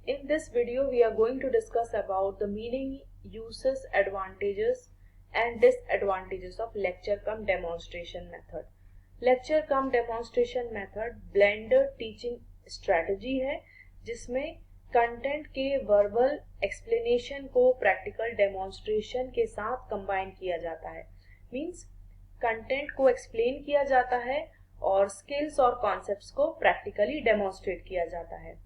In this video, we are going to discuss about the meaning, uses, advantages and disadvantages of lecture cum demonstration method. Lecture cum demonstration method blended teaching strategy है जिसमें content के verbal explanation को practical demonstration के साथ combine किया जाता है. Means content को एक्सप्लेन किया जाता है और स्किल्स और कॉन्सेप्ट्स को प्रैक्टिकली डेमोन्स्ट्रेट किया जाता है.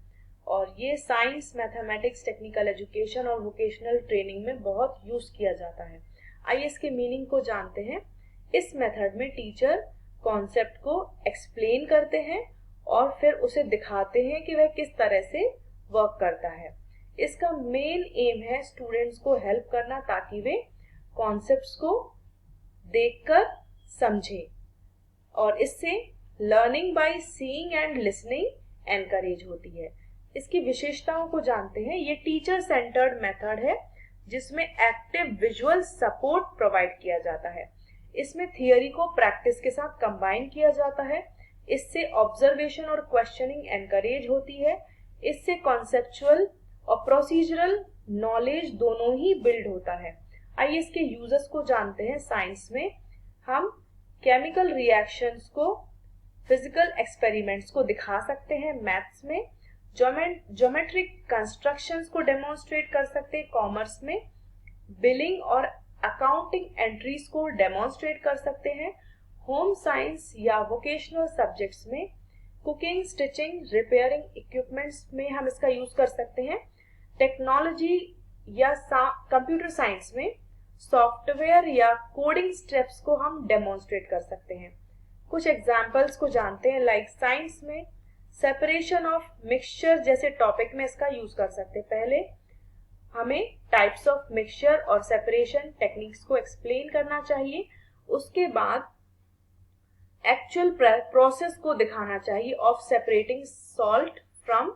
और ये साइंस, मैथमेटिक्स, टेक्निकल एजुकेशन और वोकेशनल ट्रेनिंग में बहुत यूज किया जाता है. आइए इसके मीनिंग को जानते हैं. इस मेथड में टीचर कॉन्सेप्ट को एक्सप्लेन करते हैं और फिर उसे दिखाते हैं कि वह किस तरह से वर्क करता है. इसका मेन एम है स्टूडेंट्स को हेल्प करना ताकि वे कॉन्सेप्ट्स को देखकर समझें और इससे learning by seeing and listening encourage होती है. इसकी विशेषताओं को जानते हैं. ये टीचर सेंटर्ड मेथड है जिसमें एक्टिव विजुअल सपोर्ट प्रोवाइड किया जाता है. इसमें थियरी को प्रैक्टिस के साथ कंबाइन किया जाता है. इससे ऑब्जर्वेशन और क्वेश्चनिंग एनकरेज होती है. इससे कॉन्सेप्चुअल और प्रोसीजरल नॉलेज दोनों ही बिल्ड होता है. आइए इसके यूजेस को जानते हैं. साइंस में हम केमिकल रिएक्शंस को, फिजिकल एक्सपेरिमेंट्स को दिखा सकते हैं. मैथ्स में ज्योमेट्रिक कंस्ट्रक्शंस को डेमोन्स्ट्रेट कर सकते हैं. कॉमर्स में बिलिंग और अकाउंटिंग एंट्रीज को डेमोन्स्ट्रेट कर सकते हैं. होम साइंस या वोकेशनल सब्जेक्ट्स में कुकिंग, स्टिचिंग, रिपेयरिंग इक्विपमेंट्स में हम इसका यूज कर सकते हैं. टेक्नोलॉजी या कंप्यूटर साइंस में सॉफ्टवेयर या कोडिंग स्टेप्स को हम डेमोन्स्ट्रेट कर सकते हैं. कुछ एग्जांपल्स को जानते हैं. लाइक साइंस में सेपरेशन ऑफ मिक्सचर जैसे टॉपिक में इसका यूज कर सकते हैं. पहले हमें टाइप्स ऑफ मिक्सचर और सेपरेशन टेक्निक्स को एक्सप्लेन करना चाहिए. उसके बाद एक्चुअल प्रोसेस को दिखाना चाहिए of separating salt from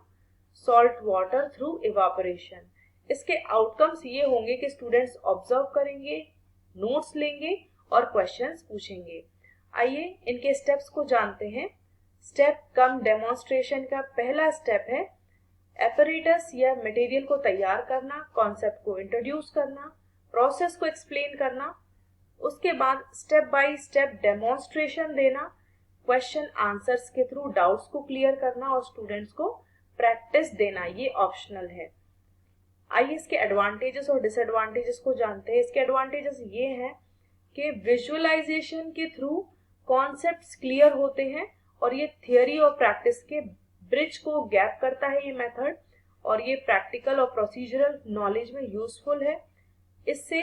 salt water through evaporation. इसके आउटकम्स ये होंगे कि स्टूडेंट्स ऑब्जर्व करेंगे, नोट्स लेंगे और क्वेश्चंस पूछेंगे. आइए इनके स्टेप्स को जानते हैं. स्टेप कम डेमोन्स्ट्रेशन का पहला स्टेप है एपरेटस या मटेरियल को तैयार करना, कॉन्सेप्ट को इंट्रोड्यूस करना, प्रोसेस को एक्सप्लेन करना. उसके बाद स्टेप बाय स्टेप डेमोन्स्ट्रेशन देना, क्वेश्चन आंसर्स के थ्रू डाउट्स को क्लियर करना और स्टूडेंट्स को प्रैक्टिस देना. ये ऑप्शनल है. आइए इसके एडवांटेजेस और डिसएडवांटेजेस को जानते हैं. इसके एडवांटेजेस ये हैं कि विजुअलाइजेशन के थ्रू कॉन्सेप्ट्स क्लियर होते हैं और ये थियरी और प्रैक्टिस के ब्रिज को गैप करता है ये मेथड, और ये प्रैक्टिकल और प्रोसीजरल नॉलेज में यूजफुल है. इससे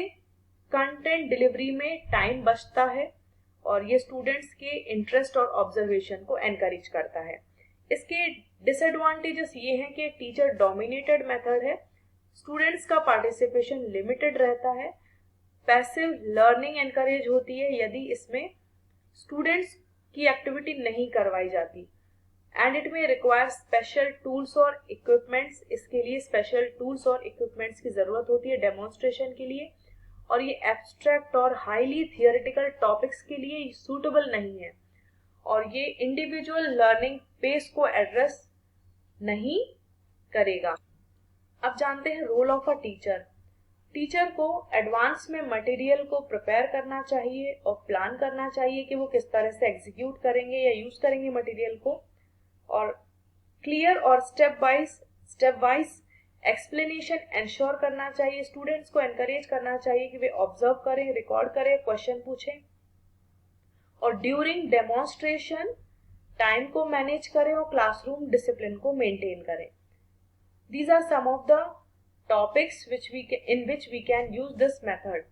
कंटेंट डिलीवरी में टाइम बचता है और ये स्टूडेंट्स के इंटरेस्ट और ऑब्जर्वेशन को एनकरेज करता है. इसके डिसएडवांटेजेस ये हैं कि टीचर डोमिनेटेड मेथड है, स्टूडेंट्स का पार्टिसिपेशन लिमिटेड रहता है, पैसिव लर्निंग एनकरेज होती है यदि इसमें स्टूडेंट्स की एक्टिविटी नहीं करवाई जाती, एंड इट में रिक्वायर स्पेशल टूल्स और इक्विपमेंट्स. इसके लिए स्पेशल टूल्स और इक्विपमेंट्स की जरूरत होती है डेमोन्स्ट्रेशन के लिए, और ये एब्स्ट्रैक्ट और हाईली थियोरेटिकल टॉपिक्स के लिए सूटेबल नहीं है, और ये इंडिविजुअल लर्निंग पेस को एड्रेस नहीं करेगा. अब जानते हैं role of a teacher. Teacher को एडवांस में मटेरियल को प्रिपेयर करना चाहिए और प्लान करना चाहिए कि वो किस तरह से एग्जीक्यूट करेंगे या यूज करेंगे मटेरियल को, और क्लियर और स्टेप वाइज एक्सप्लेनेशन एंश्योर करना चाहिए. स्टूडेंट्स को एनकरेज करना चाहिए कि वे ऑब्जर्व करें, रिकॉर्ड करें, क्वेश्चन पूछें, और ड्यूरिंग डेमोन्स्ट्रेशन टाइम को मैनेज करें और क्लासरूम डिसिप्लिन को मेंटेन करें. These are some of the topics in which we can use this method.